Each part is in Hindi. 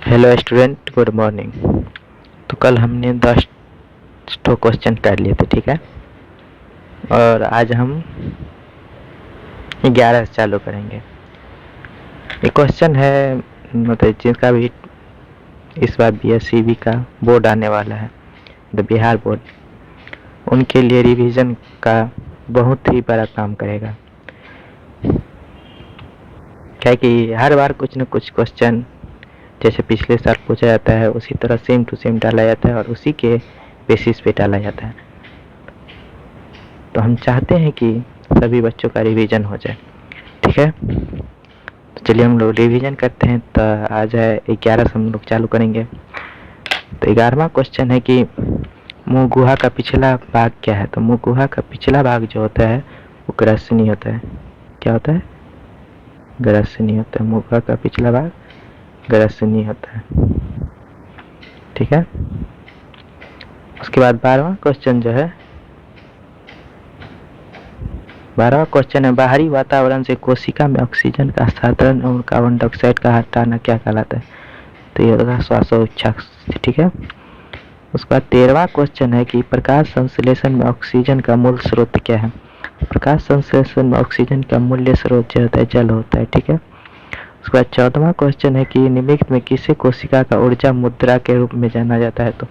Hello student, good morning. तो कल हमने 10 ठो क्वेश्चन कर लिए थे, ठीक है। और आज हम 11 से चालू करेंगे। ये क्वेश्चन है मतलब जिनका भी इस बार BSCB का बोर्ड आने वाला है, द बिहार बोर्ड, उनके लिए रिवीजन का बहुत ही बड़ा काम करेगा। क्या कि हर बार कुछ न कुछ क्वेश्चन जैसे पिछले साल पूछा जाता है उसी तरह सेम टू सेम डाला जाता है और उसी के बेसिस पे डाला जाता है। तो हम चाहते हैं कि सभी बच्चों का रिवीजन हो जाए, ठीक है। तो चलिए हम लोग रिवीजन करते हैं। तो आज है 11 से हम लोग चालू करेंगे। तो 11वां क्वेश्चन है कि मुँह गुहा का पिछला भाग क्या है। तो मुँह गुहा का पिछला भाग जो होता है वो ग्रसनी होता है। क्या होता है? ग्रसनी होता है। मुँह गुहा का पिछला भाग ग्रसनी होता है, ठीक है। उसके बाद 12वां क्वेश्चन जो है, 12वां क्वेश्चन है बाहरी वातावरण से कोशिका में ऑक्सीजन का हस्तांतरण और कार्बन डाइऑक्साइड का हटाना क्या कहलाता है। तो ये होगा श्वासोच्छ्वास, ठीक है। उसके बाद 13वां क्वेश्चन है कि प्रकाश संश्लेषण में ऑक्सीजन का मूल स्रोत क्या है। प्रकाश संश्लेषण में ऑक्सीजन का मूल्य स्रोत जो होता है जल होता है, ठीक है। उसके बाद 14वां क्वेश्चन है कि निम्नलिखित में किसे कोशिका का ऊर्जा मुद्रा के रूप में जाना जाता है। तो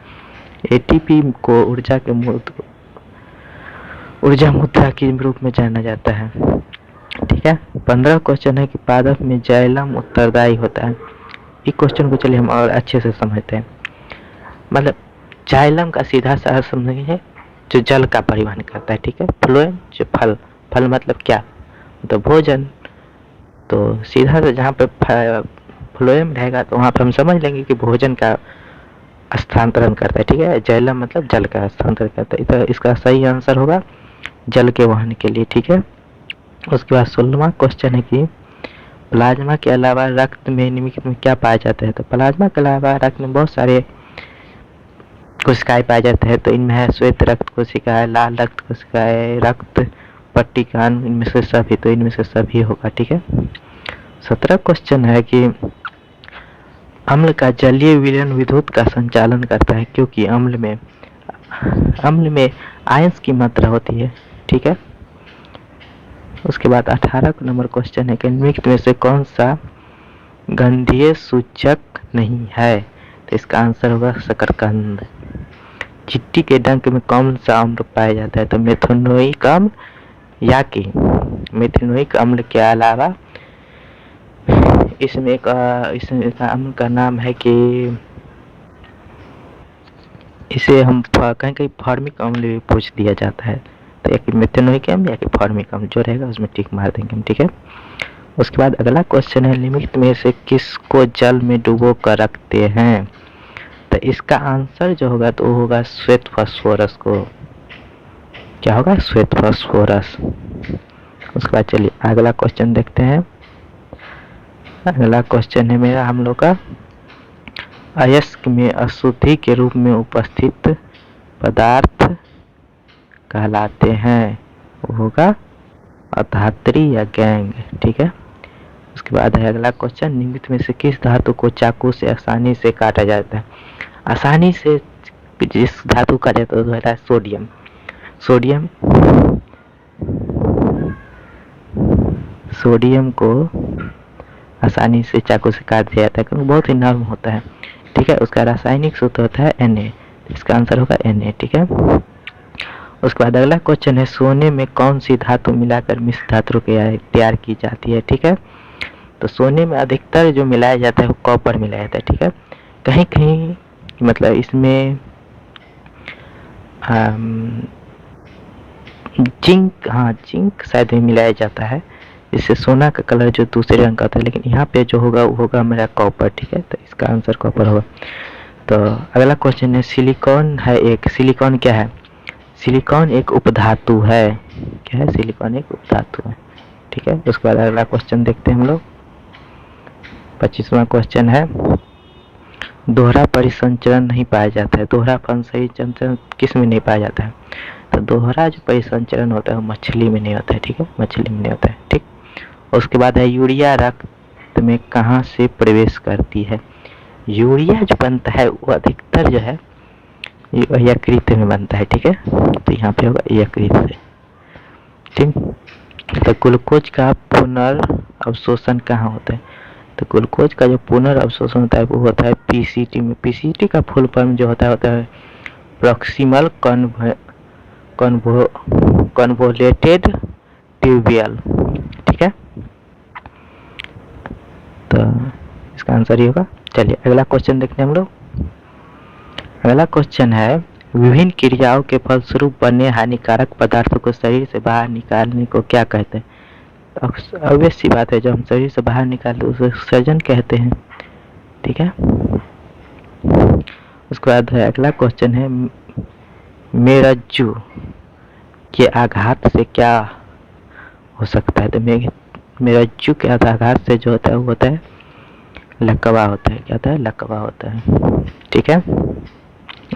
ATP को ऊर्जा मुद्रा के रूप में जाना जाता है, ठीक है। 15वां क्वेश्चन है कि पादप में जाइलम उत्तरदायी होता है। इस क्वेश्चन को चलिए हम और अच्छे से समझते हैं। मतलब जाइलम का सीधा सा समझेंगे जो जल का परिवहन करता है, ठीक है। फ्लोएम जो फल मतलब क्या, तो भोजन। तो सीधा से जहाँ पे फ्लोएम रहेगा तो वहाँ पे हम समझ लेंगे कि भोजन का स्थानांतरण करता है, ठीक है। जाइलम मतलब जल का स्थानांतरण करता है। तो इसका सही आंसर होगा जल के वहन के लिए, ठीक है। उसके बाद 16वां क्वेश्चन है कि प्लाज्मा के अलावा रक्त में निम्नलिखित में क्या पाया जाता है। तो प्लाज्मा के अलावा रक्त में बहुत सारे कोशिकाएं पाए जाते हैं। तो इनमें है श्वेत रक्त कोशिकाएं, लाल रक्त कोशिकाएं, रक्त पट्टिकान, इनमें से सभी। तो इनमें से सभी होगा, ठीक है। 17वां क्वेश्चन है कि अम्ल का जलीय विलयन विद्युत का संचालन करता है क्योंकि अम्ल में आयंस की मात्रा होती है, ठीक है। उसके बाद 18 नंबर क्वेश्चन है कि निम्नलिखित में से कौन सा गंधीय सूचक नहीं है। तो इसका आंसर होगा शकरकंद। चिट्टी के डंक में कौन सा अम्ल पाया जाता है। तो मेथनोइक अम्ल, या कि मेथनोइक अम्ल के अलावा इसमें एक अम्ल का नाम है कि इसे हम कहीं कहीं फॉर्मिक अम्ल भी पूछ दिया जाता है। तो एक मेथनोइक अम्ल या कि फॉर्मिक अम्ल जो रहेगा उसमें टिक मार देंगे हम, ठीक है। उसके बाद अगला क्वेश्चन है निम्नलिखित में से किसको जल में डुबो कर रखते हैं। तो इसका आंसर जो होगा तो वो होगा श्वेत फास्फोरस को। क्या होगा? श्वेत फास्फोरस। उसके बाद चलिए अगला क्वेश्चन देखते हैं। अगला क्वेश्चन है मेरा हम लोग का अयस्क में अशुद्धि के रूप में उपस्थित पदार्थ कहलाते हैं। वो होगा अधात्री या गैंग, ठीक है। उसके बाद है अगला क्वेश्चन निम्नलिखित में से किस धातु को चाकू से आसानी से काटा जाता है। आसानी से जिस धातु का जाता है वो है सोडियम। सोडियम को आसानी से चाकू से काट दिया जाता है क्योंकि बहुत ही नरम होता है, ठीक है। उसका रासायनिक सूत्र होता है Na। इसका आंसर होगा Na, ठीक है। उसके बाद अगला क्वेश्चन है सोने में कौन सी धातु मिलाकर मिश्र धातु तैयार की जाती है, ठीक है। तो सोने में अधिकतर जो मिलाया जाता है वो कॉपर मिलाया जाता है, ठीक है। कहीं कहीं मतलब इसमें जिंक शायद भी मिलाया जाता है, इससे सोना का कलर जो दूसरे रंग का होता है। लेकिन यहाँ पे जो होगा वो होगा मेरा कॉपर, ठीक है। तो इसका आंसर कॉपर होगा। तो अगला क्वेश्चन है सिलिकॉन है एक। सिलिकॉन क्या है? सिलिकॉन एक उपधातु है। क्या है? सिलिकॉन एक उपधातु है, ठीक है। उसके बाद अगला क्वेश्चन देखते हैं हम लोग। 25वां क्वेश्चन है दोहरा परिसंचरण नहीं पाया जाता है। दोहरा परिसंचरण किस में नहीं पाया जाता है। तो दोहरा जो परिसंचरण होता है वो मछली में नहीं होता है, ठीक है। मछली में नहीं होता है, ठीक। उसके बाद है यूरिया रक्त में कहाँ से प्रवेश करती है। यूरिया जो बनता है वो अधिकतर जो है यकृत में बनता है, ठीक है। तो यहाँ पे होगा यकृत से, ठीक। तो ग्लूकोज का पुनर्अवशोषण कहाँ होता है? तो ग्लूकोज का जो पुनर्अवशोषण होता है वो होता है पीसीटी में। पीसीटी का फुल फॉर्म जो होता है प्रॉक्सिमल कन्वोलेटेड ट्यूबियल, ठीक है। तो इसका आंसर ये होगा। चलिए अगला क्वेश्चन देखते हैं हम लोग। अगला क्वेश्चन है विभिन्न क्रियाओं के फलस्वरूप बने हानिकारक पदार्थों को शरीर से बाहर निकालने को क्या कहते हैं? तो ऑब्वियस सी बात है, जब हम शरीर से बाहर निकालते हैं उसे सर्जन कहते हैं, ठीक है। उसके बाद अगला क्वेश्चन है मेरज्जू के आघात से क्या हो सकता है? तो मेरज्जू के आघात से जो होता है वो होता है लकवा होता है। क्या होता है? लकवा होता है, ठीक है।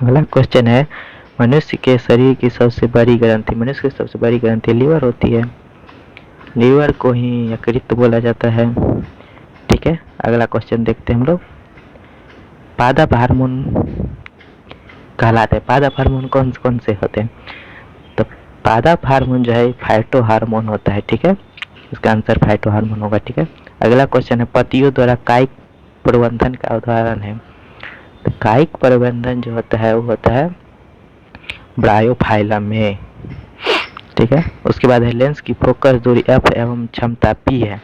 अगला क्वेश्चन है मनुष्य के शरीर की सबसे बड़ी ग्रंथि, मनुष्य की सबसे बड़ी ग्रंथि लीवर होती है। लीवर को ही यकृत बोला जाता है, ठीक है। अगला क्वेश्चन देखते हैं हम लोग। पादप हार्मोन कहलाते हैं। पादप हार्मोन कौन कौन से होते हैं? तो पादप हार्मोन जो है फाइटो हार्मोन होता है, ठीक है। इसका आंसर फाइटो हार्मोन होगा, ठीक है। अगला क्वेश्चन है पतियों द्वारा कायिक प्रबंधन का उदाहरण है। तो कायिक प्रबंधन जो होता है वो होता है ब्रायोफाइलम में, ठीक है। उसके बाद है लेंस की फोकस दूरी f एवं क्षमता p है।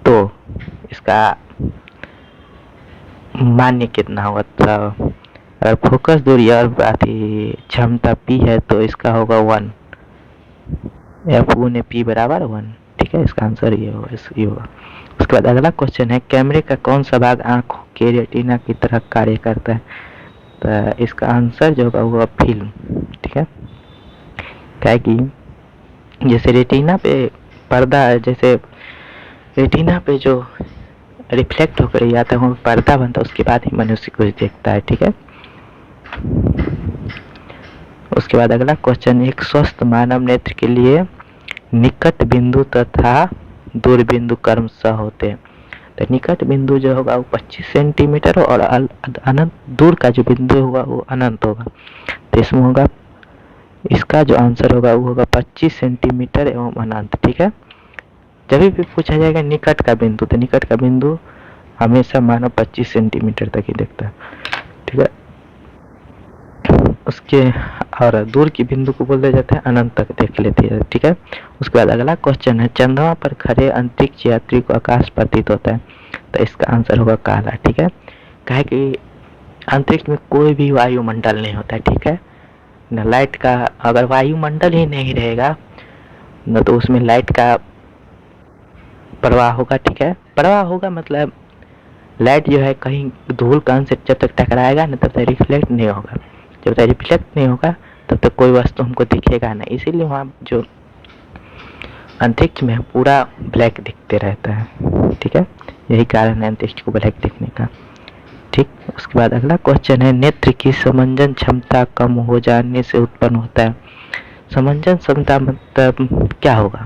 तो इसका मान्य कितना होगा? तो अगर फोकस दूरी और क्षमता p है तो इसका होगा 1, f गुने p बराबर 1, ठीक है। इसका आंसर ये होगा। उसके बाद अगला क्वेश्चन है कैमरे का कौन सा भाग आंखों के रेटिना की तरह कार्य करता है? तो इसका आंसर जो होगा वो फिल्म, ठीक है। क्या कि जैसे रेटिना पे पर्दा, जैसे रेटिना पे जो रिफ्लेक्ट होकर आता है वो पर्दा बनता है, उसके बाद ही मनुष्य कुछ देखता है, ठीक है। उसके बाद अगला क्वेश्चन एक स्वस्थ मानव नेत्र के लिए निकट बिंदु तथा दूर बिंदु क्रमशः होते हैं। तो निकट बिंदु जो होगा वो 25 सेंटीमीटर और अनंत दूर का जो बिंदु होगा वो अनंत होगा। तो इसमें होगा, इसका जो आंसर होगा वो होगा 25 सेंटीमीटर एवं अनंत, ठीक है। जब भी पूछा जाएगा निकट का बिंदु, तो निकट का बिंदु हमेशा मानव 25 सेंटीमीटर तक ही देखता है, ठीक है। उसके और दूर की बिंदु को बोला जाता है अनंत तक देख लेती है, ठीक है। उसके बाद अगला क्वेश्चन है चंद्रमा पर खड़े अंतरिक्ष यात्री को आकाश प्रतीत होता है। तो इसका आंसर होगा काला, ठीक है। कहे कि अंतरिक्ष में कोई भी वायुमंडल नहीं होता है, ठीक है न लाइट का। अगर वायुमंडल ही नहीं रहेगा न तो उसमें लाइट का प्रवाह होगा, ठीक है। प्रवाह होगा मतलब लाइट जो है कहीं धूल कण से जब तक टकराएगा न तब तक रिफ्लेक्ट नहीं होगा। जब तक रिफ्लेक्ट नहीं होगा तब तक कोई वस्तु हमको दिखेगा नहीं। इसीलिए वहाँ जो अंतरिक्ष में पूरा ब्लैक दिखते रहता है, ठीक है। यही कारण है अंतरिक्ष को ब्लैक दिखने का, ठीक। उसके बाद अगला क्वेश्चन है नेत्र की समंजन क्षमता कम हो जाने से उत्पन्न होता है। समंजन क्षमता मतलब क्या होगा?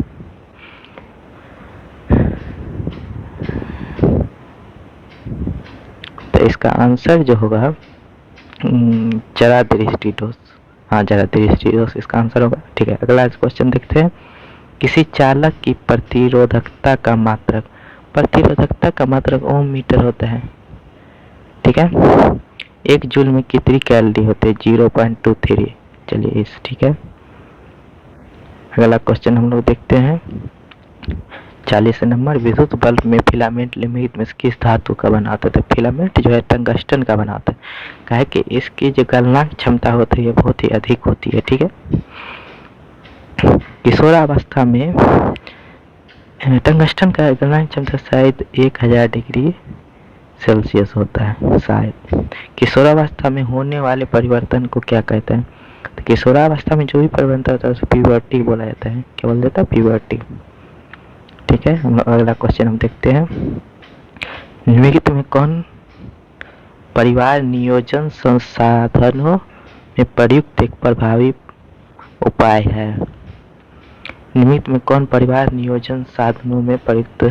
तो इसका आंसर जो होगा जरा दृष्टि दोष, हाँ जरा दृष्टि दोष इसका आंसर होगा, ठीक है। अगला क्वेश्चन देखते हैं किसी चालक की प्रतिरोधकता का मात्रक, प्रतिरोधकता का मात्रक ओम मीटर होता है, ठीक है। 1 जूल में कितनी कैलोरी होती है? 0.23। चलिए इस, ठीक है। अगला क्वेश्चन हम लोग देखते हैं 40 नंबर विद्युत बल्ब में फिलामेंट निम्नलिखित में किस धातु का बना होता है? तो फिलामेंट जो है टंगस्टन का बना होता है। कहे कि इसकी जो गलनांक क्षमता होती है बहुत ही अधिक होती है, ठीक है। किशोरावस्था में टंगस्टन का गलनांक क्षमता शायद 1000 डिग्री सेल्सियस होता है शायद। किशोरावस्था में होने वाले परिवर्तन को क्या कहते हैं? तो किशोरावस्था में जो भी परिवर्तन होता है उसे प्यूबर्टी बोला जाता है। क्या बोला जाता है? प्यूबर्टी, ठीक है। हम अगला क्वेश्चन हम देखते हैं निम्नलिखित में कौन परिवार नियोजन संसाधनों में प्रयुक्त एक प्रभावी उपाय है? निम्नलिखित में कौन परिवार नियोजन साधनों में प्रयुक्त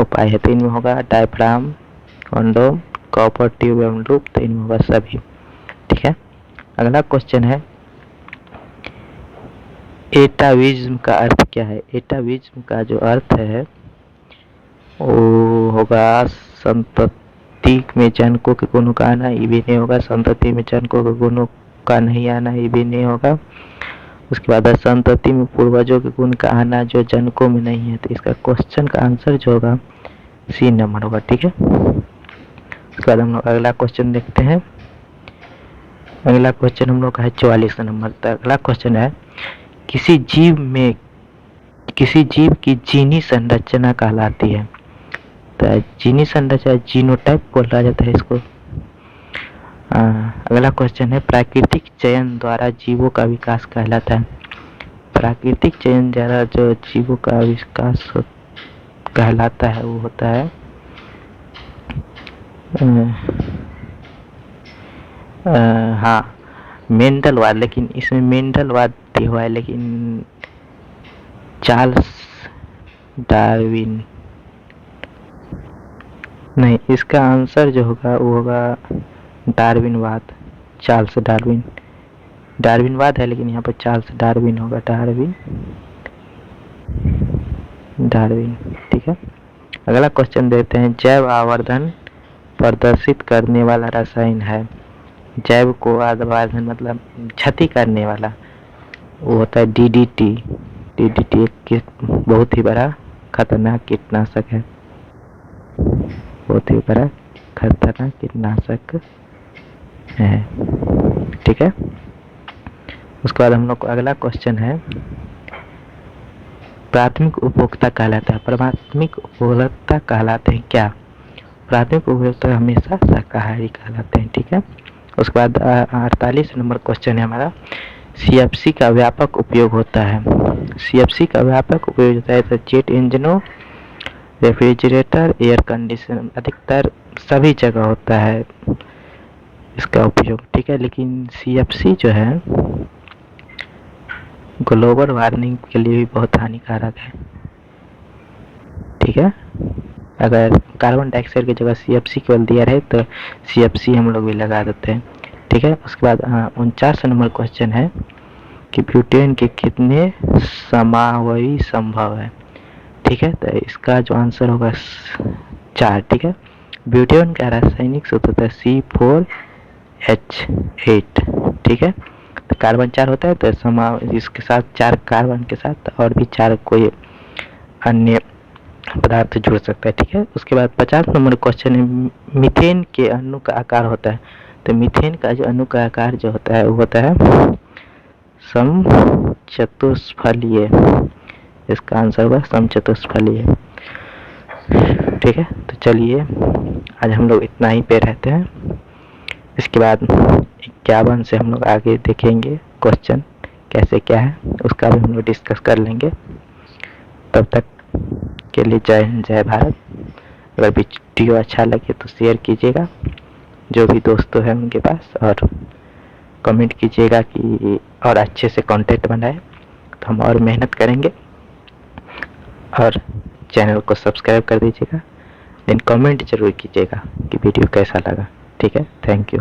उपाय है। तो इनमें होगा डायफ्राम, कॉन्डोम, कॉपर ट्यूब एवं लूप, तो इनमें होगा सभी। ठीक है, अगला क्वेश्चन है एटाविज्म का अर्थ क्या है। एटाविज्म का जो अर्थ है वो होगा संतति में जनकों के गुणों का आना, ये भी नहीं होगा। संतति में जनकों के गुणों का नहीं आना, ये भी नहीं होगा। उसके बाद संतति में पूर्वजों के गुण का आना जो जनकों में नहीं है। तो इसका क्वेश्चन का आंसर जो होगा सी नंबर होगा। ठीक है, उसके बाद हम लोग अगला क्वेश्चन देखते हैं। अगला क्वेश्चन हम लोग का है 44 नंबर तक। अगला क्वेश्चन है किसी जीव की जीनी संरचना कहलाती है। तो जीनी संरचना जीनोटाइप बोला जाता है इसको। अगला क्वेश्चन है प्राकृतिक चयन द्वारा जीवों का विकास कहलाता है। प्राकृतिक चयन द्वारा जो जीवों का विकास कहलाता है वो होता है हाँ मेंडलवाद, लेकिन इसमें मेंडलवाद हुआ है लेकिन चार्ल्स डार्विन नहीं। इसका आंसर जो होगा वो होगा डार्विनवाद, चार्ल्स डार्विन। डार्विनवाद है लेकिन यहाँ पर चार्ल्स डार्विन होगा। डार्विन। ठीक है, अगला क्वेश्चन देते हैं जैव आवर्धन प्रदर्शित करने वाला रसायन है। जैव को आवर्धन मतलब क्षति करने वाला, वो होता है डीडीटी। डीडीटी एक बहुत ही बड़ा खतरनाक कीटनाशक है, बहुत ही बड़ा खतरनाक कीटनाशक है। ठीक है, उसके बाद हम लोग को अगला क्वेश्चन है प्राथमिक उपभोक्ता कहलाता है। प्राथमिक उपभोक्ता कहलाते हैं क्या। प्राथमिक उपभोक्ता हमेशा शाकाहारी कहलाते हैं। ठीक है, उसके बाद 48 नंबर क्वेश्चन है हमारा सीएफसी का व्यापक उपयोग होता है। सीएफसी का व्यापक उपयोग होता है तो जेट इंजनों, रेफ्रिजरेटर, एयर कंडीशनर, अधिकतर सभी जगह होता है इसका उपयोग। ठीक है, लेकिन सीएफसी जो है ग्लोबल वार्मिंग के लिए भी बहुत हानिकारक है। ठीक है, अगर कार्बन डाइऑक्साइड की जगह सीएफसी केवल दिया रहे तो सीएफसी हम लोग भी लगा देते हैं। ठीक है, उसके बाद 49 नंबर क्वेश्चन है कि ब्यूटेन के कितने समावयवी संभव है। ठीक है, तो इसका जो आंसर होगा 4। ठीक है, ब्यूटेन का रासायनिक सूत्र होता है C4H8। ठीक है, तो कार्बन 4 होता है तो इसके साथ 4 कार्बन के साथ और भी 4 कोई अन्य पदार्थ जुड़ सकता है। ठीक है, उसके बाद 50 नंबर क्वेश्चन है मीथेन के अणु का आकार होता है। तो मीथेन का जो अणु का आकार जो होता है वो होता है समचतुष्फलीय। इसका आंसर होगा समचतुष्फलीय। ठीक है, तो चलिए आज हम लोग इतना ही पे रहते हैं। इसके बाद 51 से हम लोग आगे देखेंगे क्वेश्चन कैसे क्या है, उसका भी हम लोग डिस्कस कर लेंगे। तब तक के लिए जय हिंद, जय भारत। अगर वीडियो अच्छा लगे तो शेयर कीजिएगा जो भी दोस्तों हैं उनके पास, और कमेंट कीजिएगा कि और अच्छे से कंटेंट बनाए तो हम और मेहनत करेंगे। और चैनल को सब्सक्राइब कर दीजिएगा, देन कमेंट जरूर कीजिएगा कि वीडियो कैसा लगा। ठीक है, थैंक यू।